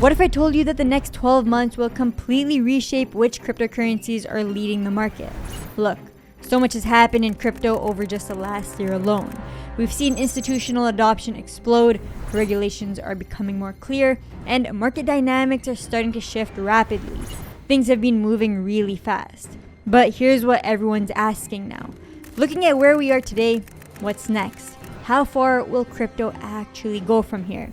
What if I told you that the next 12 months will completely reshape which cryptocurrencies are leading the market? Look, so much has happened in crypto over just the last year alone. We've seen institutional adoption explode, regulations are becoming more clear, and market dynamics are starting to shift rapidly. Things have been moving really fast. But here's what everyone's asking now. Looking at where we are today, what's next? How far will crypto actually go from here?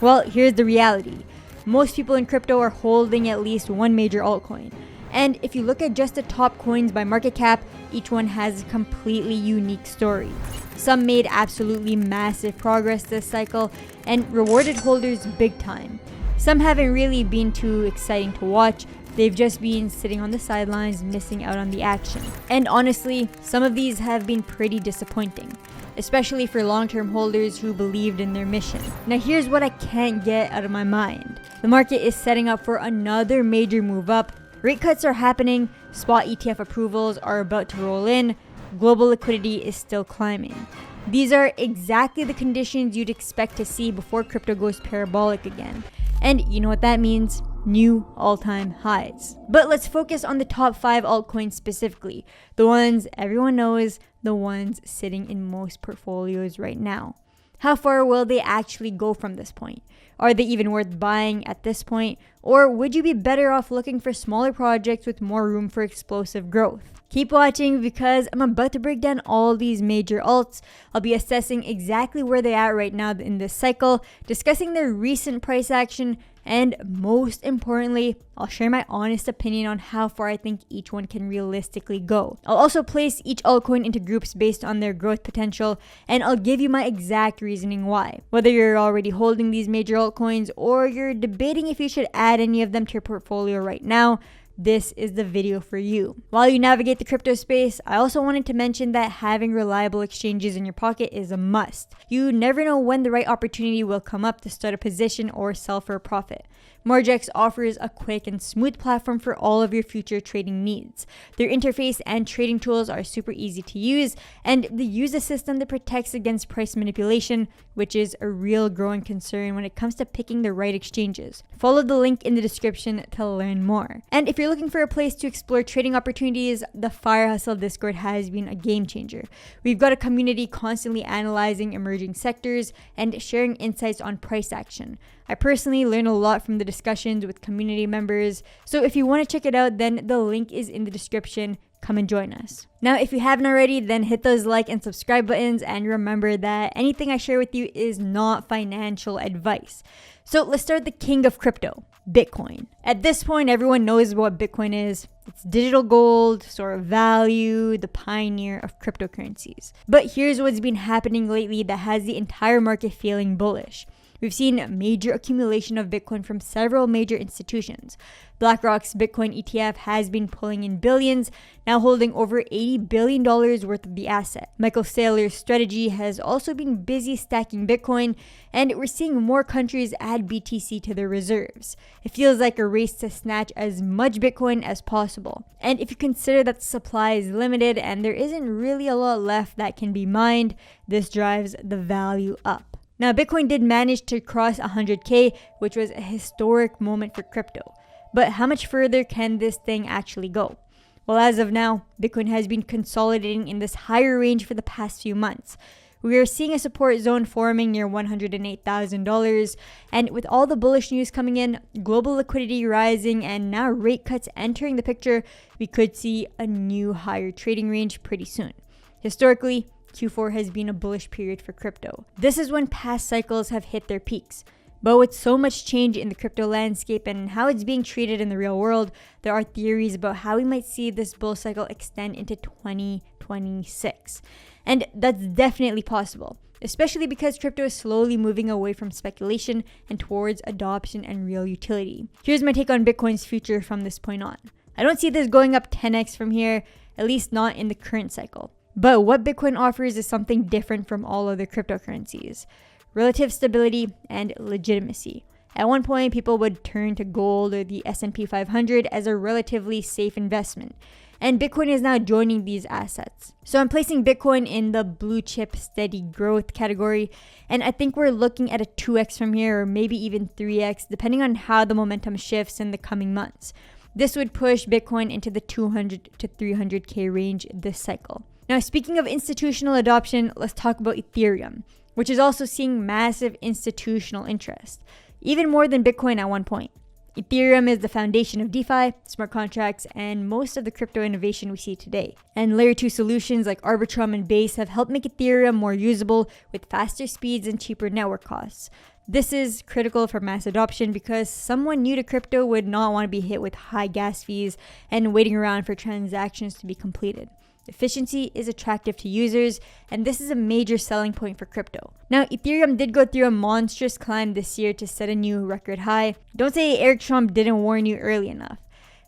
Well, here's the reality. Most people in crypto are holding at least one major altcoin. And if you look at just the top coins by market cap, each one has a completely unique story. Some made absolutely massive progress this cycle and rewarded holders big time. Some haven't really been too exciting to watch. They've just been sitting on the sidelines, missing out on the action. And honestly, some of these have been pretty disappointing, especially for long-term holders who believed in their mission. Now here's what I can't get out of my mind. The market is setting up for another major move up. Rate cuts are happening, spot ETF approvals are about to roll in, global liquidity is still climbing. These are exactly the conditions you'd expect to see before crypto goes parabolic again. And you know what that means? New all-time highs. But let's focus on the top 5 altcoins specifically, the ones everyone knows, the ones sitting in most portfolios right now. How far will they actually go from this point? Are they even worth buying at this point? Or would you be better off looking for smaller projects with more room for explosive growth? Keep watching because I'm about to break down all these major alts. I'll be assessing exactly where they're at right now in this cycle, discussing their recent price action, and most importantly, I'll share my honest opinion on how far I think each one can realistically go. I'll also place each altcoin into groups based on their growth potential, and I'll give you my exact reasoning why. Whether you're already holding these major altcoins or you're debating if you should add any of them to your portfolio right now, this is the video for you. While you navigate the crypto space, I also wanted to mention that having reliable exchanges in your pocket is a must. You never know when the right opportunity will come up to start a position or sell for a profit. Margex offers a quick and smooth platform for all of your future trading needs. Their interface and trading tools are super easy to use, and they use a system that protects against price manipulation, which is a real growing concern when it comes to picking the right exchanges. Follow the link in the description to learn more. And if you're looking for a place to explore trading opportunities, the FireHustle Discord has been a game changer. We've got a community constantly analyzing emerging sectors and sharing insights on price action. I personally learn a lot from the discussions with community members, so if you want to check it out, then the link is in the description. Come and join us. Now, if you haven't already, then hit those like and subscribe buttons, and remember that anything I share with you is not financial advice. So let's start with the king of crypto, Bitcoin. At this point, everyone knows what Bitcoin is. It's digital gold, store of value, the pioneer of cryptocurrencies. But here's what's been happening lately that has the entire market feeling bullish. We've seen a major accumulation of Bitcoin from several major institutions. BlackRock's Bitcoin ETF has been pulling in billions, now holding over $80 billion worth of the asset. Michael Saylor's strategy has also been busy stacking Bitcoin, and we're seeing more countries add BTC to their reserves. It feels like a race to snatch as much Bitcoin as possible. And if you consider that the supply is limited and there isn't really a lot left that can be mined, this drives the value up. Now, Bitcoin did manage to cross 100K, which was a historic moment for crypto. But how much further can this thing actually go? Well, as of now, Bitcoin has been consolidating in this higher range for the past few months. We are seeing a support zone forming near $108,000, and with all the bullish news coming in, global liquidity rising, and now rate cuts entering the picture, we could see a new higher trading range pretty soon. Historically, Q4 has been a bullish period for crypto. This is when past cycles have hit their peaks. But with so much change in the crypto landscape and how it's being treated in the real world, there are theories about how we might see this bull cycle extend into 2026. And that's definitely possible, especially because crypto is slowly moving away from speculation and towards adoption and real utility. Here's my take on Bitcoin's future from this point on. I don't see this going up 10x from here, at least not in the current cycle. But what Bitcoin offers is something different from all other cryptocurrencies: relative stability and legitimacy. At one point, people would turn to gold or the S&P 500 as a relatively safe investment. And Bitcoin is now joining these assets. So I'm placing Bitcoin in the blue chip steady growth category. And I think we're looking at a 2x from here, or maybe even 3x, depending on how the momentum shifts in the coming months. This would push Bitcoin into the 200 to 300K range this cycle. Now, speaking of institutional adoption, let's talk about Ethereum, which is also seeing massive institutional interest, even more than Bitcoin at one point. Ethereum is the foundation of DeFi, smart contracts, and most of the crypto innovation we see today. And layer 2 solutions like Arbitrum and Base have helped make Ethereum more usable with faster speeds and cheaper network costs. This is critical for mass adoption because someone new to crypto would not want to be hit with high gas fees and waiting around for transactions to be completed. Efficiency is attractive to users, and this is a major selling point for crypto. Now, Ethereum did go through a monstrous climb this year to set a new record high. Don't say Eric Trump didn't warn you early enough.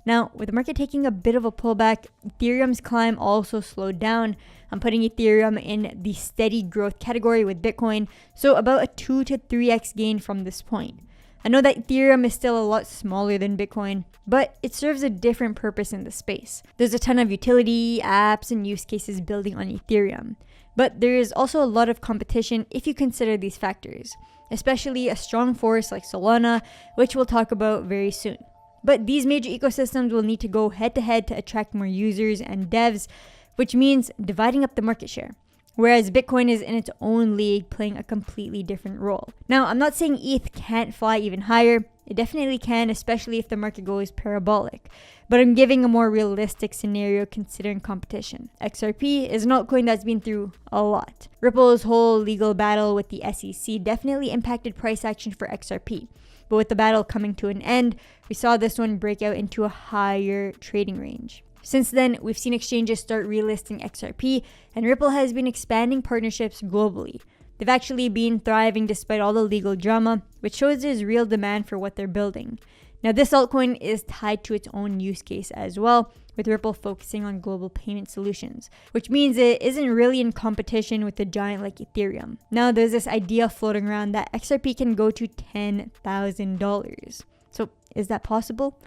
Now, with the market taking a bit of a pullback, Ethereum's climb also slowed down. I'm putting Ethereum in the steady growth category with Bitcoin, so about a 2 to 3x gain from this point. I know that Ethereum is still a lot smaller than Bitcoin, but it serves a different purpose in the space. There's a ton of utility, apps, and use cases building on Ethereum. But there is also a lot of competition if you consider these factors, especially a strong force like Solana, which we'll talk about very soon. But these major ecosystems will need to go head-to-head to attract more users and devs, which means dividing up the market share. Whereas Bitcoin is in its own league playing a completely different role. Now, I'm not saying ETH can't fly even higher. It definitely can, especially if the market goes parabolic. But I'm giving a more realistic scenario considering competition. XRP is an altcoin that's been through a lot. Ripple's whole legal battle with the SEC definitely impacted price action for XRP. But with the battle coming to an end, we saw this one break out into a higher trading range. Since then, we've seen exchanges start relisting XRP, and Ripple has been expanding partnerships globally. They've actually been thriving despite all the legal drama, which shows there's real demand for what they're building. Now, this altcoin is tied to its own use case as well, with Ripple focusing on global payment solutions, which means it isn't really in competition with a giant like Ethereum. Now, there's this idea floating around that XRP can go to $10,000. So, is that possible?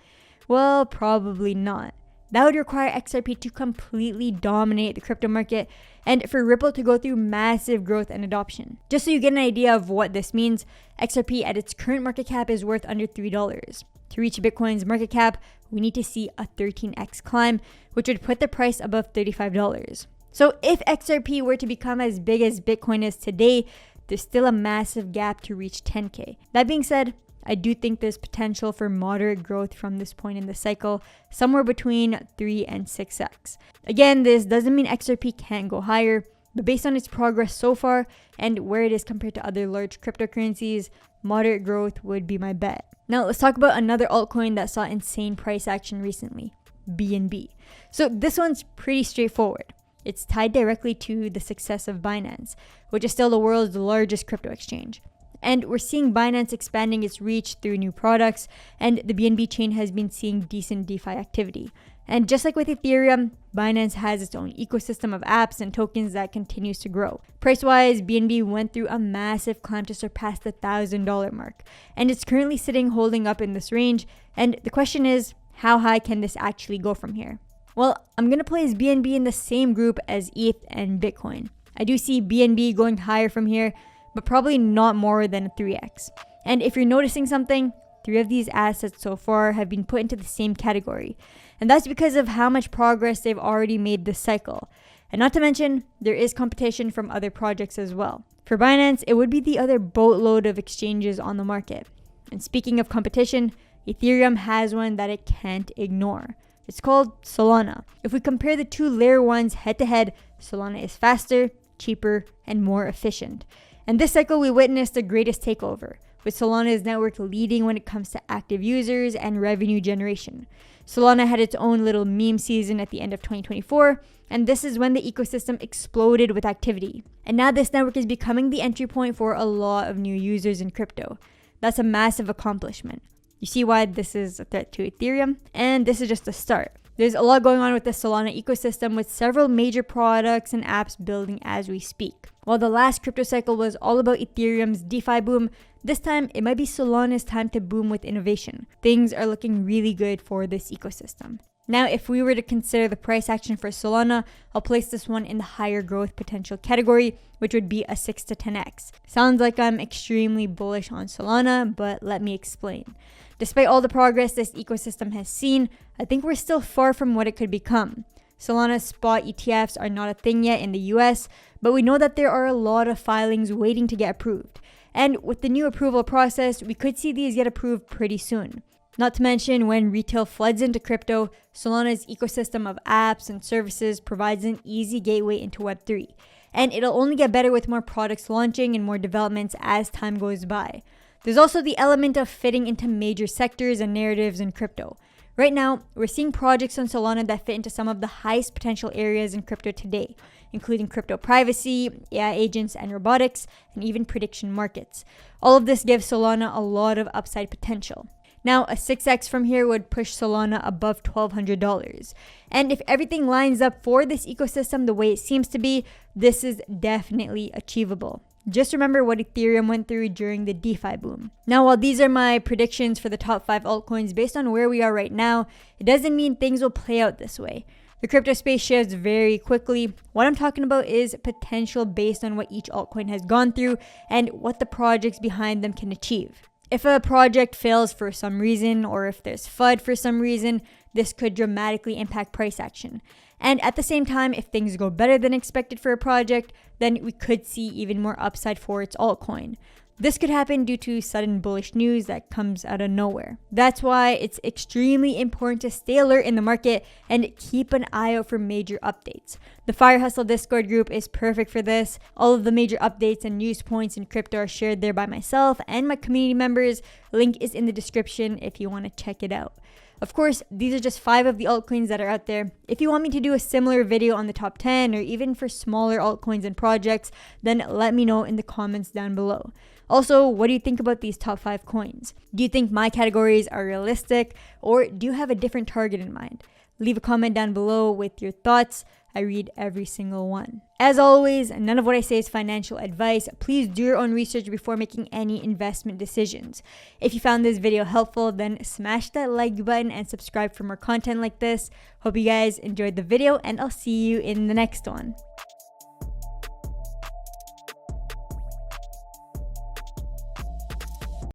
Well, probably not. That would require XRP to completely dominate the crypto market and for Ripple to go through massive growth and adoption. Just so you get an idea of what this means, XRP at its current market cap is worth under $3. To reach Bitcoin's market cap, we need to see a 13x climb, which would put the price above $35. So if XRP were to become as big as Bitcoin is today, there's still a massive gap to reach 10K. That being said, I do think there's potential for moderate growth from this point in the cycle, somewhere between 3 and 6x. Again, this doesn't mean XRP can't go higher, but based on its progress so far and where it is compared to other large cryptocurrencies, moderate growth would be my bet. Now let's talk about another altcoin that saw insane price action recently, BNB. So this one's pretty straightforward. It's tied directly to the success of Binance, which is still the world's largest crypto exchange. And we're seeing Binance expanding its reach through new products, and the BNB chain has been seeing decent DeFi activity. And just like with Ethereum, Binance has its own ecosystem of apps and tokens that continues to grow. Price-wise, BNB went through a massive climb to surpass the $1,000 mark, and it's currently sitting holding up in this range. And the question is, how high can this actually go from here? Well, I'm going to place BNB in the same group as ETH and Bitcoin. I do see BNB going higher from here, but probably not more than a 3x. And if you're noticing something, 3 of these assets so far have been put into the same category. And that's because of how much progress they've already made this cycle. And not to mention, there is competition from other projects as well. For Binance, it would be the other boatload of exchanges on the market. And speaking of competition, Ethereum has one that it can't ignore. It's called Solana. If we compare the two layer ones head to head, Solana is faster, cheaper, and more efficient. And this cycle, we witnessed the greatest takeover, with Solana's network leading when it comes to active users and revenue generation. Solana had its own little meme season at the end of 2024, and this is when the ecosystem exploded with activity. And now this network is becoming the entry point for a lot of new users in crypto. That's a massive accomplishment. You see why this is a threat to Ethereum? And this is just the start. There's a lot going on with the Solana ecosystem, with several major products and apps building as we speak. While the last crypto cycle was all about Ethereum's DeFi boom, this time it might be Solana's time to boom with innovation. Things are looking really good for this ecosystem. Now, if we were to consider the price action for Solana, I'll place this one in the higher growth potential category, which would be a 6 to 10x. Sounds like I'm extremely bullish on Solana, but let me explain. Despite all the progress this ecosystem has seen, I think we're still far from what it could become. Solana's spot ETFs are not a thing yet in the US, but we know that there are a lot of filings waiting to get approved. And with the new approval process, we could see these get approved pretty soon. Not to mention, when retail floods into crypto, Solana's ecosystem of apps and services provides an easy gateway into Web3. And it'll only get better with more products launching and more developments as time goes by. There's also the element of fitting into major sectors and narratives in crypto. Right now, we're seeing projects on Solana that fit into some of the highest potential areas in crypto today, including crypto privacy, AI agents and robotics, and even prediction markets. All of this gives Solana a lot of upside potential. Now, a 6x from here would push Solana above $1,200. And if everything lines up for this ecosystem the way it seems to be, this is definitely achievable. Just remember what Ethereum went through during the Defi boom. Now, while these are my predictions for the top 5 altcoins based on where we are right now, it doesn't mean things will play out this way. The crypto space shifts very quickly. What I'm talking about is potential based on what each altcoin has gone through and what the projects behind them can achieve. If a project fails for some reason, or if there's FUD for some reason, this could dramatically impact price action. And at the same time, if things go better than expected for a project, then we could see even more upside for its altcoin. This could happen due to sudden bullish news that comes out of nowhere. That's why it's extremely important to stay alert in the market and keep an eye out for major updates. The FireHustle Discord group is perfect for this. All of the major updates and news points in crypto are shared there by myself and my community members. Link is in the description if you want to check it out. Of course, these are just 5 of the altcoins that are out there. If you want me to do a similar video on the top 10 or even for smaller altcoins and projects, then let me know in the comments down below. Also, what do you think about these top 5 coins? Do you think my categories are realistic, or do you have a different target in mind? Leave a comment down below with your thoughts. I read every single one. As always, none of what I say is financial advice. Please do your own research before making any investment decisions. If you found this video helpful, then smash that like button and subscribe for more content like this. Hope you guys enjoyed the video, and I'll see you in the next one.